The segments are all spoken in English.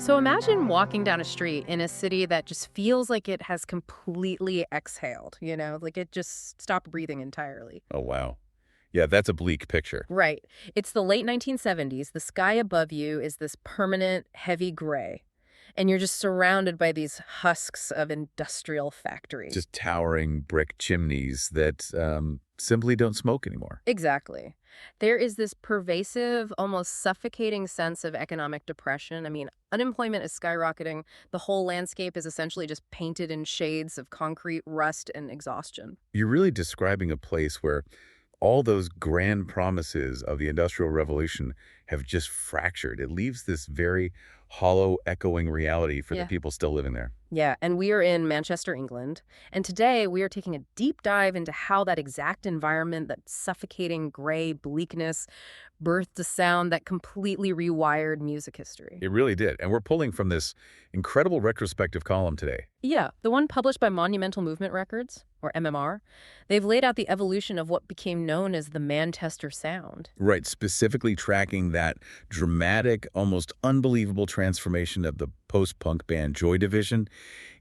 So imagine walking down a street in a city that just feels like it has completely exhaled, like it just stopped breathing entirely. Oh, wow. Yeah, that's a bleak picture. Right. It's the late 1970s. The sky above you is this permanent, heavy gray. And you're just surrounded by these husks of industrial factories. Just towering brick chimneys that simply don't smoke anymore. Exactly. There is this pervasive, almost suffocating sense of economic depression. I mean, unemployment is skyrocketing. The whole landscape is essentially just painted in shades of concrete rust and exhaustion. You're really describing a place where all those grand promises of the Industrial Revolution have just fractured. It leaves this very hollow, echoing reality for the Yeah. people still living there. Yeah, and we are in Manchester, England. And today we are taking a deep dive into how that exact environment, that suffocating gray bleakness, birthed a sound that completely rewired music history. It really did. And we're pulling from this incredible retrospective column today. Yeah, the one published by Monumental Movement Records, or MMR. They've laid out the evolution of what became known as the Manchester sound. Right, specifically tracking that dramatic, almost unbelievable transformation of the post-punk band Joy Division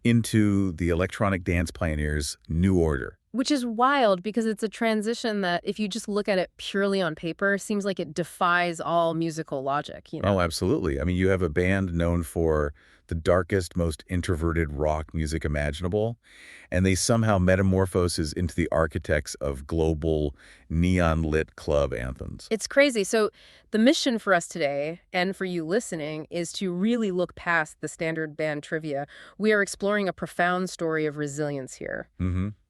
into the electronic dance pioneers' New Order. Which is wild because it's a transition that, if you just look at it purely on paper, seems like it defies all musical logic. Oh, absolutely. I mean, you have a band known for the darkest, most introverted rock music imaginable, and they somehow metamorphoses into the architects of global neon-lit club anthems. It's crazy. So the mission for us today, and for you listening, is to really look past the standard band trivia. We are exploring a profound story of resilience here.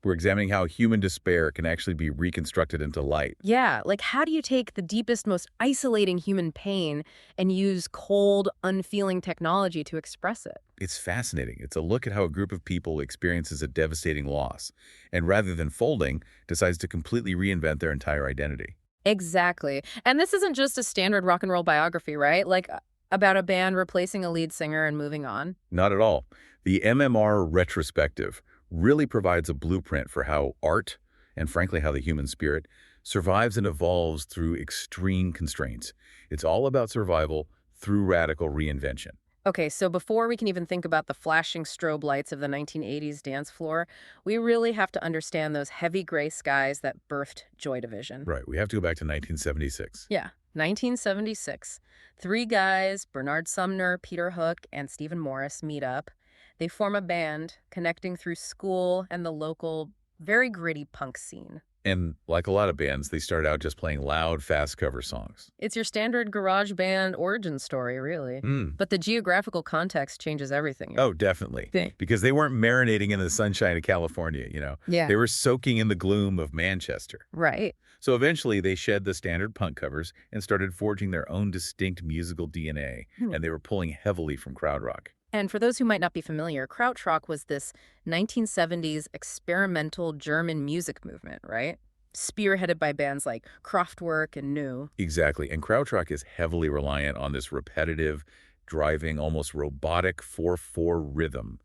We're examining how human despair can actually be reconstructed into light. Yeah, like how do you take the deepest, most isolating human pain and use cold, unfeeling technology to express it? It's fascinating. It's a look at how a group of people experiences a devastating loss, and rather than folding, decides to completely reinvent their entire identity. Exactly. And this isn't just a standard rock and roll biography, right? Like about a band replacing a lead singer and moving on. Not at all. The MMR retrospective really provides a blueprint for how art, and frankly how the human spirit, survives and evolves through extreme constraints. It's all about survival through radical reinvention. Okay, so before we can even think about the flashing strobe lights of the 1980s dance floor, we really have to understand those heavy gray skies that birthed Joy Division. Right, we have to go back to 1976. Yeah, 1976. Three guys, Bernard Sumner, Peter Hook, and Stephen Morris, meet up. They form a band, connecting through school and the local, very gritty punk scene. And like a lot of bands, they start out just playing loud, fast cover songs. It's your standard garage band origin story, really. But the geographical context changes everything. Oh, definitely. Because they weren't marinating in the sunshine of California. Yeah. They were soaking in the gloom of Manchester. Right. So eventually they shed the standard punk covers and started forging their own distinct musical DNA, and they were pulling heavily from krautrock. And for those who might not be familiar, krautrock was this 1970s experimental German music movement, right? Spearheaded by bands like Kraftwerk and New. Exactly, and krautrock is heavily reliant on this repetitive, driving, almost robotic 4/4 rhythm.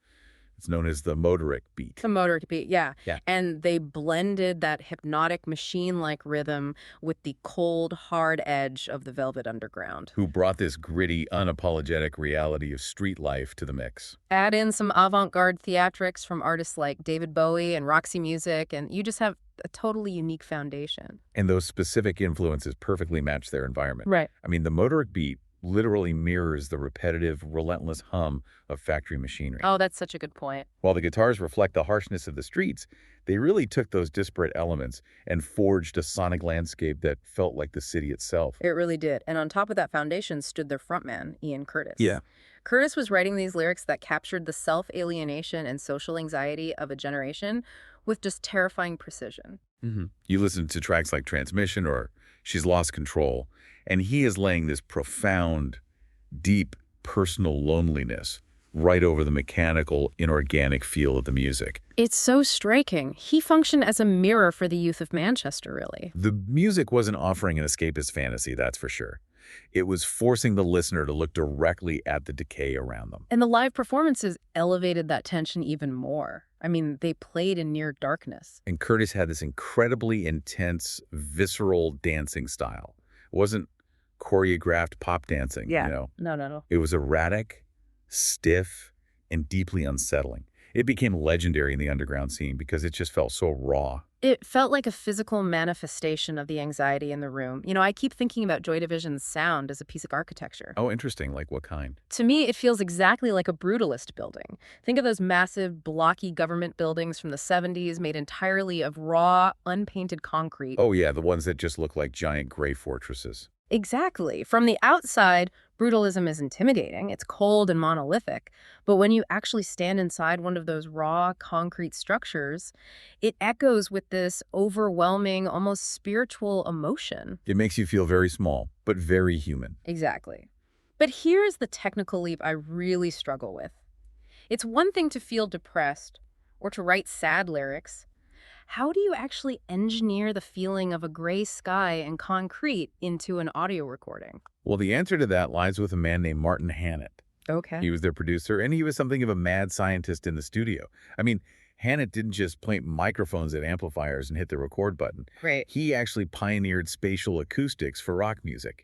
It's known as the motoric beat. The motor beat, yeah. Yeah. And they blended that hypnotic machine-like rhythm with the cold, hard edge of the Velvet Underground. Who brought this gritty, unapologetic reality of street life to the mix. Add in some avant-garde theatrics from artists like David Bowie and Roxy Music, and you just have a totally unique foundation. And those specific influences perfectly match their environment. Right. I mean, the motoric beat literally mirrors the repetitive, relentless hum of factory machinery. Oh, that's such a good point. While the guitars reflect the harshness of the streets, they really took those disparate elements and forged a sonic landscape that felt like the city itself. It really did. And on top of that foundation stood their frontman, Ian Curtis. Yeah. Curtis was writing these lyrics that captured the self-alienation and social anxiety of a generation with just terrifying precision. You listen to tracks like Transmission or She's Lost Control, and he is laying this profound, deep, personal loneliness right over the mechanical, inorganic feel of the music. It's so striking. He functioned as a mirror for the youth of Manchester, really. The music wasn't offering an escapist fantasy, that's for sure. It was forcing the listener to look directly at the decay around them. And the live performances elevated that tension even more. I mean, they played in near darkness. And Curtis had this incredibly intense, visceral dancing style. It wasn't choreographed pop dancing, No. It was erratic, stiff, and deeply unsettling. It became legendary in the underground scene because it just felt so raw. It felt like a physical manifestation of the anxiety in the room. I keep thinking about Joy Division's sound as a piece of architecture. Oh, interesting. Like what kind? To me, it feels exactly like a brutalist building. Think of those massive, blocky government buildings from the 70s made entirely of raw, unpainted concrete. Oh, yeah, the ones that just look like giant gray fortresses. Exactly. From the outside, brutalism is intimidating. It's cold and monolithic. But when you actually stand inside one of those raw, concrete structures, it echoes with this overwhelming, almost spiritual emotion. It makes you feel very small, but very human. Exactly. But here's the technical leap I really struggle with. It's one thing to feel depressed or to write sad lyrics. How do you actually engineer the feeling of a gray sky and concrete into an audio recording? Well, the answer to that lies with a man named Martin Hannett. Okay. He was their producer, and he was something of a mad scientist in the studio. I mean, Hannett didn't just point microphones at amplifiers and hit the record button. Great. He actually pioneered spatial acoustics for rock music.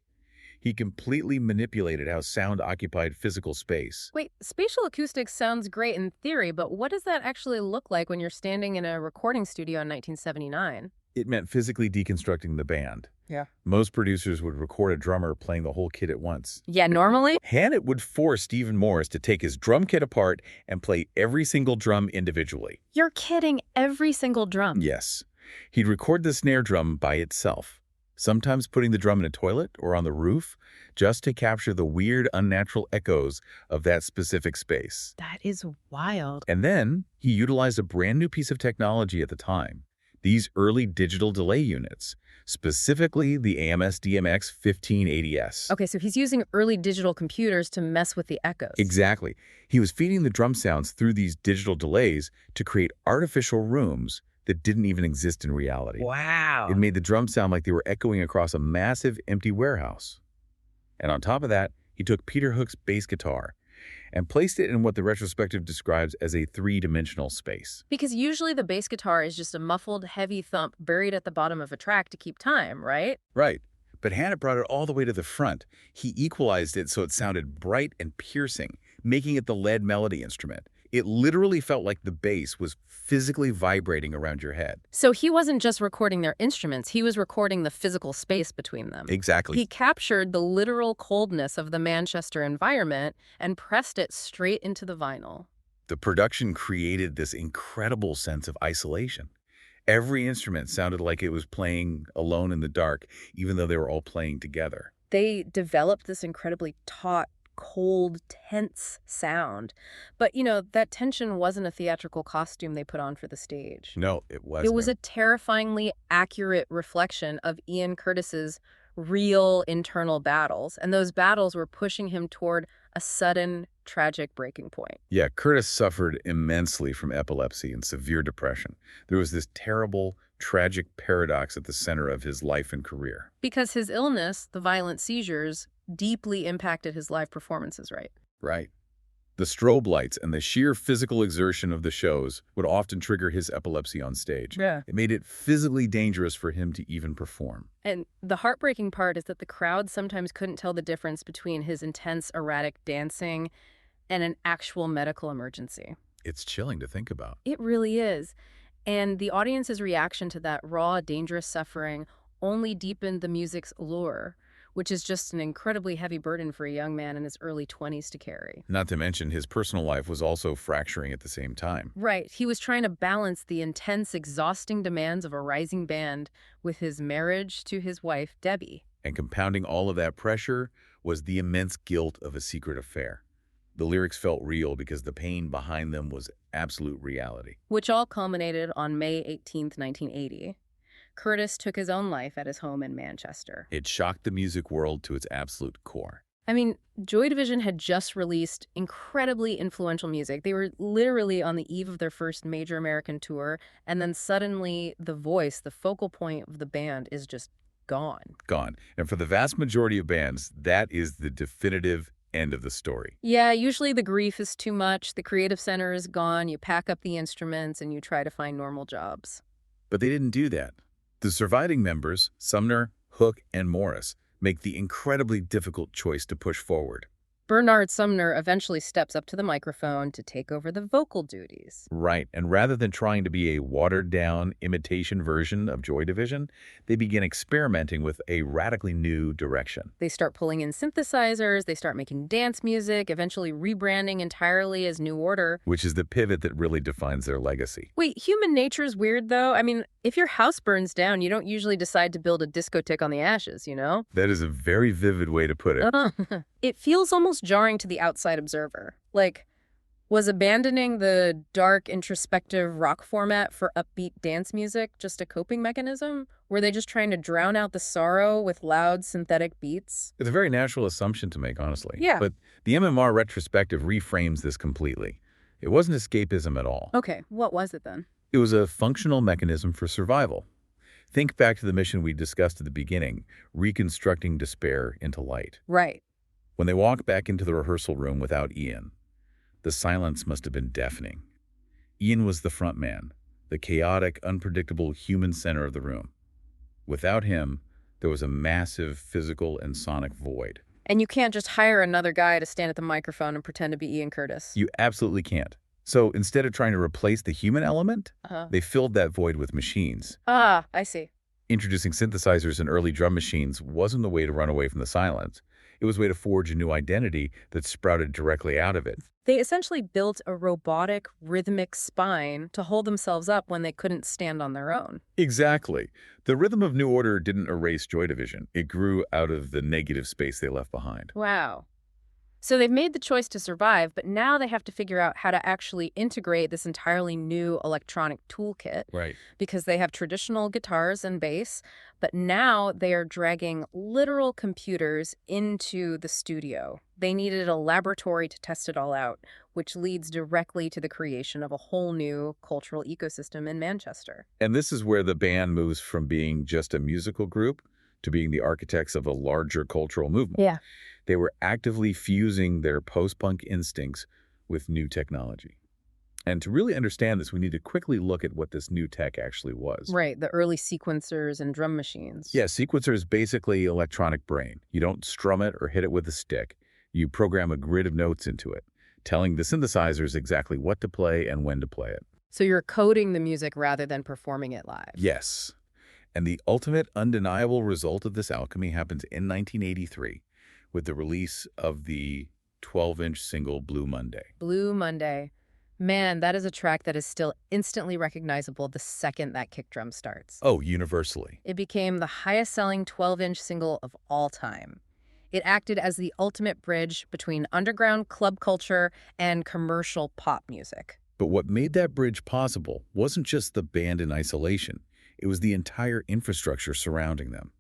He completely manipulated how sound occupied physical space. Wait, spatial acoustics sounds great in theory, but what does that actually look like when you're standing in a recording studio in 1979? It meant physically deconstructing the band. Yeah. Most producers would record a drummer playing the whole kit at once. Yeah, normally? Hannett would force Stephen Morris to take his drum kit apart and play every single drum individually. You're kidding, every single drum. Yes. He'd record the snare drum by itself, sometimes putting the drum in a toilet or on the roof, just to capture the weird, unnatural echoes of that specific space. That is wild. And then he utilized a brand new piece of technology at the time, these early digital delay units, specifically the AMS-DMX 1580S. Okay, so he's using early digital computers to mess with the echoes. Exactly. He was feeding the drum sounds through these digital delays to create artificial rooms that didn't even exist in reality. Wow. It made the drums sound like they were echoing across a massive empty warehouse. And on top of that, he took Peter Hook's bass guitar and placed it in what the retrospective describes as a three-dimensional space. Because usually the bass guitar is just a muffled, heavy thump buried at the bottom of a track to keep time, right? Right. But Hannett brought it all the way to the front. He equalized it so it sounded bright and piercing, making it the lead melody instrument. It literally felt like the bass was physically vibrating around your head. So he wasn't just recording their instruments, he was recording the physical space between them. Exactly. He captured the literal coldness of the Manchester environment and pressed it straight into the vinyl. The production created this incredible sense of isolation. Every instrument sounded like it was playing alone in the dark, even though they were all playing together. They developed this incredibly taut, cold, tense sound. But, that tension wasn't a theatrical costume they put on for the stage. No, it wasn't. It was a terrifyingly accurate reflection of Ian Curtis's real internal battles, and those battles were pushing him toward a sudden, tragic breaking point. Yeah, Curtis suffered immensely from epilepsy and severe depression. There was this terrible, tragic paradox at the center of his life and career. Because his illness, the violent seizures, deeply impacted his live performances, right? Right. The strobe lights and the sheer physical exertion of the shows would often trigger his epilepsy on stage. Yeah. It made it physically dangerous for him to even perform. And the heartbreaking part is that the crowd sometimes couldn't tell the difference between his intense, erratic dancing and an actual medical emergency. It's chilling to think about. It really is. And the audience's reaction to that raw, dangerous suffering only deepened the music's allure, which is just an incredibly heavy burden for a young man in his early 20s to carry. Not to mention his personal life was also fracturing at the same time. Right. He was trying to balance the intense, exhausting demands of a rising band with his marriage to his wife, Debbie. And compounding all of that pressure was the immense guilt of a secret affair. The lyrics felt real because the pain behind them was absolute reality. Which all culminated on May 18th, 1980. Curtis took his own life at his home in Manchester. It shocked the music world to its absolute core. I mean, Joy Division had just released incredibly influential music. They were literally on the eve of their first major American tour, and then suddenly the voice, the focal point of the band, is just gone. Gone. And for the vast majority of bands, that is the definitive end of the story. Yeah, usually the grief is too much, the creative center is gone, you pack up the instruments, and you try to find normal jobs. But they didn't do that. The surviving members, Sumner, Hook, and Morris, make the incredibly difficult choice to push forward. Bernard Sumner eventually steps up to the microphone to take over the vocal duties. Right, and rather than trying to be a watered-down imitation version of Joy Division, they begin experimenting with a radically new direction. They start pulling in synthesizers, they start making dance music, eventually rebranding entirely as New Order. Which is the pivot that really defines their legacy. Wait, human nature's weird, though? I mean, if your house burns down, you don't usually decide to build a discotheque on the ashes, you know? That is a very vivid way to put it. It feels almost jarring to the outside observer. Like, was abandoning the dark, introspective rock format for upbeat dance music just a coping mechanism? Were they just trying to drown out the sorrow with loud, synthetic beats? It's a very natural assumption to make, honestly. Yeah. But the MMR retrospective reframes this completely. It wasn't escapism at all. Okay, what was it then? It was a functional mechanism for survival. Think back to the mission we discussed at the beginning, reconstructing despair into light. Right. When they walked back into the rehearsal room without Ian, the silence must have been deafening. Ian was the front man, the chaotic, unpredictable human center of the room. Without him, there was a massive physical and sonic void. And you can't just hire another guy to stand at the microphone and pretend to be Ian Curtis. You absolutely can't. So instead of trying to replace the human element, they filled that void with machines. Ah, I see. Introducing synthesizers and early drum machines wasn't the way to run away from the silence. It was a way to forge a new identity that sprouted directly out of it. They essentially built a robotic, rhythmic spine to hold themselves up when they couldn't stand on their own. Exactly. The rhythm of New Order didn't erase Joy Division. It grew out of the negative space they left behind. Wow. So they've made the choice to survive, but now they have to figure out how to actually integrate this entirely new electronic toolkit. Right. Because they have traditional guitars and bass, but now they are dragging literal computers into the studio. They needed a laboratory to test it all out, which leads directly to the creation of a whole new cultural ecosystem in Manchester. And this is where the band moves from being just a musical group to being the architects of a larger cultural movement. Yeah. They were actively fusing their post-punk instincts with new technology. And to really understand this, we need to quickly look at what this new tech actually was. Right, the early sequencers and drum machines. Yeah, sequencer is basically electronic brain. You don't strum it or hit it with a stick. You program a grid of notes into it, telling the synthesizers exactly what to play and when to play it. So you're coding the music rather than performing it live. Yes. And the ultimate undeniable result of this alchemy happens in 1983 with the release of the 12-inch single Blue Monday. Blue Monday. Man, that is a track that is still instantly recognizable the second that kick drum starts. Oh, universally. It became the highest-selling 12-inch single of all time. It acted as the ultimate bridge between underground club culture and commercial pop music. But what made that bridge possible wasn't just the band in isolation. It was the entire infrastructure surrounding them.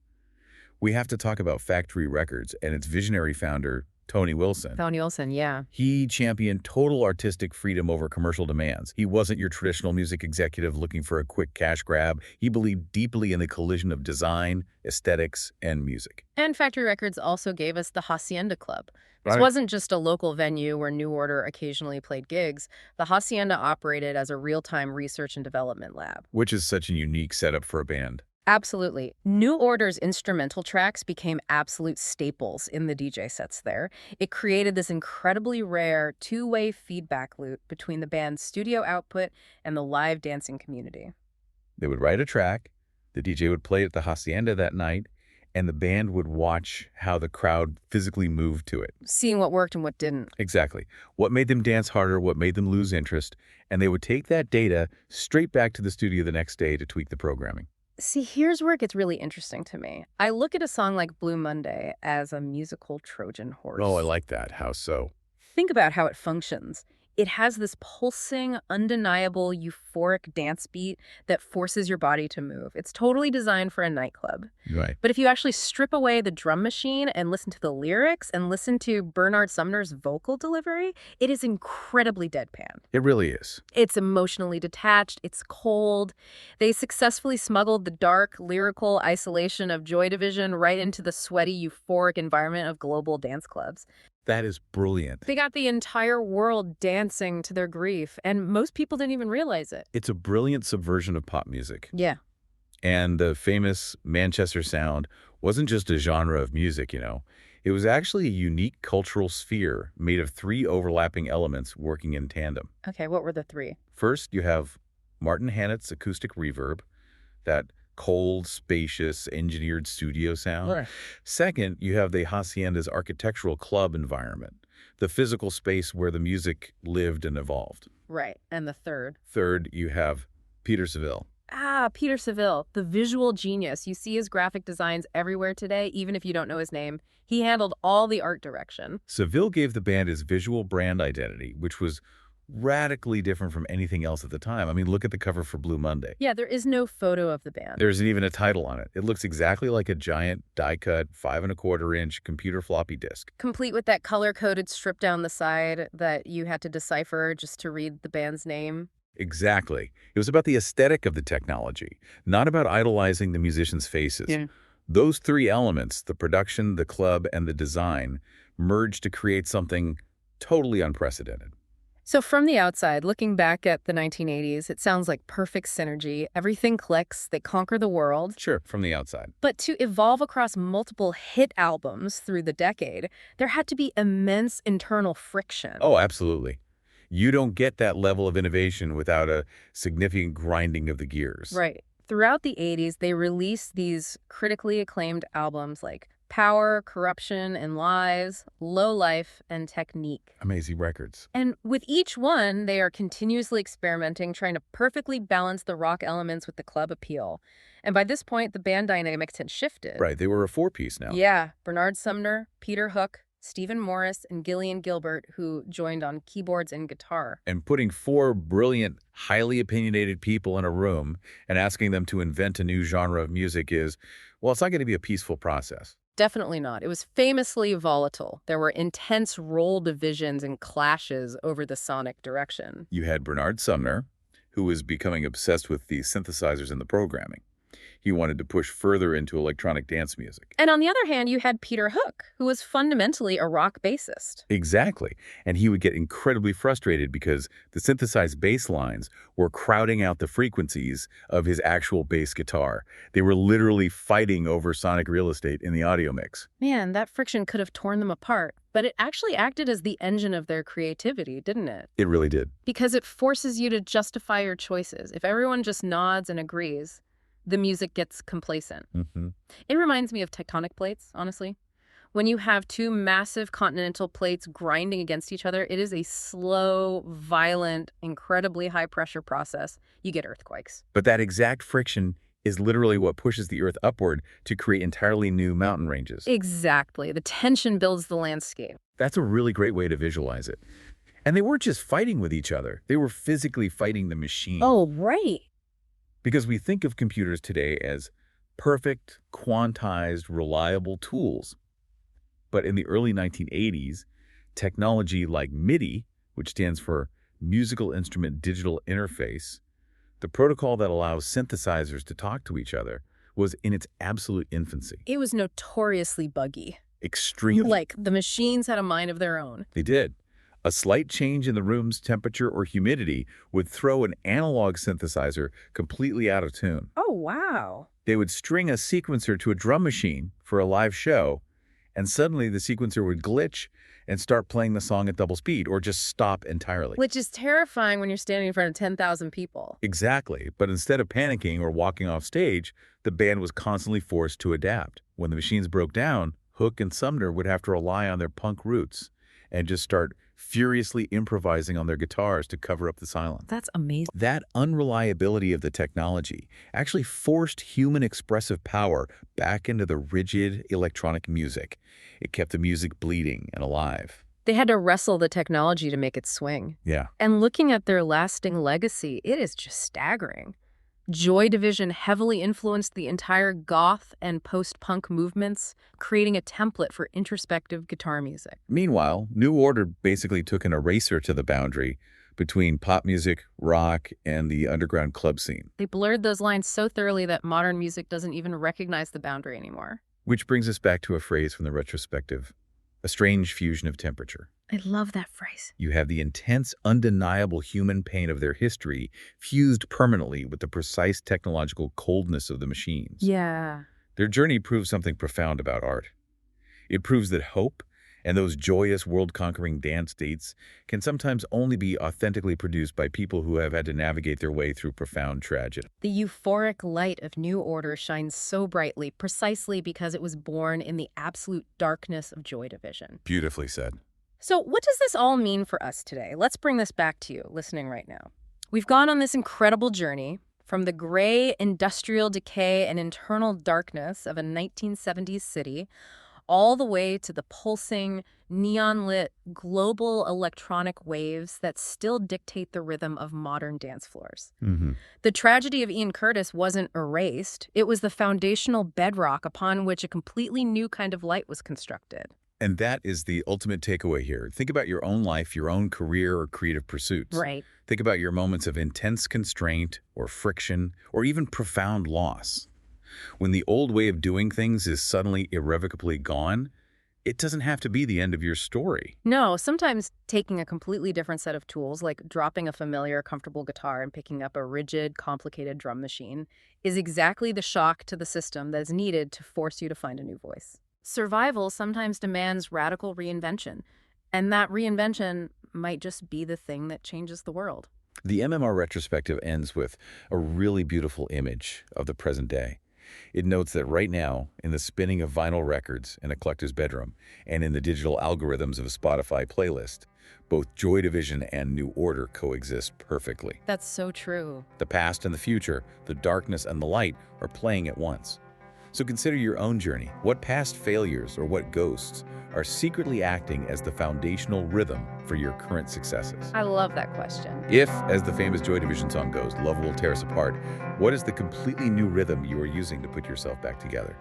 We have to talk about Factory Records and its visionary founder, Tony Wilson. Tony Wilson, yeah. He championed total artistic freedom over commercial demands. He wasn't your traditional music executive looking for a quick cash grab. He believed deeply in the collision of design, aesthetics, and music. And Factory Records also gave us the Haçienda Club. This Right. wasn't just a local venue where New Order occasionally played gigs. The Haçienda operated as a real-time research and development lab. Which is such a unique setup for a band. Absolutely. New Order's instrumental tracks became absolute staples in the DJ sets there. It created this incredibly rare two-way feedback loop between the band's studio output and the live dancing community. They would write a track, the DJ would play it at the Haçienda that night, and the band would watch how the crowd physically moved to it. Seeing what worked and what didn't. Exactly. What made them dance harder, what made them lose interest, and they would take that data straight back to the studio the next day to tweak the programming. See, here's where it gets really interesting to me. I look at a song like Blue Monday as a musical Trojan horse. Oh, I like that. How so? Think about how it functions. It has this pulsing, undeniable, euphoric dance beat that forces your body to move. It's totally designed for a nightclub. Right. But if you actually strip away the drum machine and listen to the lyrics and listen to Bernard Sumner's vocal delivery, it is incredibly deadpan. It really is. It's emotionally detached. It's cold. They successfully smuggled the dark, lyrical isolation of Joy Division right into the sweaty, euphoric environment of global dance clubs. That is brilliant. They got the entire world dancing to their grief, and most people didn't even realize it. It's a brilliant subversion of pop music. Yeah. And the famous Manchester sound wasn't just a genre of music, It was actually a unique cultural sphere made of three overlapping elements working in tandem. Okay, what were the three? First, you have Martin Hannett's acoustic reverb, that cold, spacious, engineered studio sound. Right. Second, you have the Hacienda's architectural club environment, the physical space where the music lived and evolved. Right. And the third? Third, you have Peter Seville. Ah, Peter Seville, the visual genius. You see his graphic designs everywhere today, even if you don't know his name. He handled all the art direction. Seville gave the band his visual brand identity, which was radically different from anything else at the time. I mean, look at the cover for Blue Monday. Yeah, there is no photo of the band. There isn't even a title on it. It looks exactly like a giant die-cut 5¼ inch computer floppy disk. Complete with that color-coded strip down the side that you had to decipher just to read the band's name. Exactly. It was about the aesthetic of the technology, not about idolizing the musicians' faces. Yeah. Those three elements, the production, the club, and the design, merged to create something totally unprecedented. So from the outside, looking back at the 1980s, it sounds like perfect synergy. Everything clicks, they conquer the world. Sure, from the outside. But to evolve across multiple hit albums through the decade, there had to be immense internal friction. Oh, absolutely. You don't get that level of innovation without a significant grinding of the gears. Right. Throughout the 80s, they released these critically acclaimed albums like Power, Corruption, and Lies, Low Life, and Technique. Amazing records. And with each one, they are continuously experimenting, trying to perfectly balance the rock elements with the club appeal. And by this point, the band dynamics had shifted. Right, they were a four-piece now. Yeah, Bernard Sumner, Peter Hook, Stephen Morris, and Gillian Gilbert, who joined on keyboards and guitar. And putting four brilliant, highly opinionated people in a room and asking them to invent a new genre of music is, well, it's not going to be a peaceful process. Definitely not. It was famously volatile. There were intense role divisions and clashes over the sonic direction. You had Bernard Sumner, who was becoming obsessed with the synthesizers and the programming. He wanted to push further into electronic dance music. And on the other hand, you had Peter Hook, who was fundamentally a rock bassist. Exactly. And he would get incredibly frustrated because the synthesized bass lines were crowding out the frequencies of his actual bass guitar. They were literally fighting over sonic real estate in the audio mix. Man, that friction could have torn them apart. But it actually acted as the engine of their creativity, didn't it? It really did. Because it forces you to justify your choices. If everyone just nods and agrees, the music gets complacent. It reminds me of tectonic plates, honestly. When you have two massive continental plates grinding against each other, it is a slow, violent, incredibly high-pressure process. You get earthquakes. But that exact friction is literally what pushes the Earth upward to create entirely new mountain ranges. Exactly. The tension builds the landscape. That's a really great way to visualize it. And they weren't just fighting with each other. They were physically fighting the machine. Oh, right. Because we think of computers today as perfect, quantized, reliable tools. But in the early 1980s, technology like MIDI, which stands for Musical Instrument Digital Interface, the protocol that allows synthesizers to talk to each other, was in its absolute infancy. It was notoriously buggy. Extremely. Like, the machines had a mind of their own. They did. A slight change in the room's temperature or humidity would throw an analog synthesizer completely out of tune. Oh, wow. They would string a sequencer to a drum machine for a live show, and suddenly the sequencer would glitch and start playing the song at double speed or just stop entirely. Which is terrifying when you're standing in front of 10,000 people. Exactly. But instead of panicking or walking off stage, the band was constantly forced to adapt. When the machines broke down, Hook and Sumner would have to rely on their punk roots and just start furiously improvising on their guitars to cover up the silence. That's amazing. That unreliability of the technology actually forced human expressive power back into the rigid electronic music. It kept the music bleeding and alive. They had to wrestle the technology to make it swing. Yeah. And looking at their lasting legacy, it is just staggering. Joy Division heavily influenced the entire goth and post-punk movements, creating a template for introspective guitar music. Meanwhile, New Order basically took an eraser to the boundary between pop music, rock, and the underground club scene. They blurred those lines so thoroughly that modern music doesn't even recognize the boundary anymore. Which brings us back to a phrase from the retrospective, a strange fusion of temperature. I love that phrase. You have the intense, undeniable human pain of their history fused permanently with the precise technological coldness of the machines. Yeah. Their journey proves something profound about art. It proves that hope and those joyous world-conquering dance states can sometimes only be authentically produced by people who have had to navigate their way through profound tragedy. The euphoric light of New Order shines so brightly precisely because it was born in the absolute darkness of Joy Division. Beautifully said. So what does this all mean for us today? Let's bring this back to you, listening right now. We've gone on this incredible journey from the gray industrial decay and internal darkness of a 1970s city all the way to the pulsing, neon-lit, global electronic waves that still dictate the rhythm of modern dance floors. The tragedy of Ian Curtis wasn't erased. It was the foundational bedrock upon which a completely new kind of light was constructed. And that is the ultimate takeaway here. Think about your own life, your own career or creative pursuits. Right. Think about your moments of intense constraint or friction or even profound loss. When the old way of doing things is suddenly irrevocably gone, it doesn't have to be the end of your story. No, sometimes taking a completely different set of tools, like dropping a familiar, comfortable guitar and picking up a rigid, complicated drum machine, is exactly the shock to the system that is needed to force you to find a new voice. Survival sometimes demands radical reinvention, and that reinvention might just be the thing that changes the world. The MMR retrospective ends with a really beautiful image of the present day. It notes that right now, in the spinning of vinyl records in a collector's bedroom and in the digital algorithms of a Spotify playlist, both Joy Division and New Order coexist perfectly. That's so true. The past and the future, the darkness and the light are playing at once. So consider your own journey. What past failures or what ghosts are secretly acting as the foundational rhythm for your current successes? I love that question. If, as the famous Joy Division song goes, love will tear us apart, what is the completely new rhythm you are using to put yourself back together?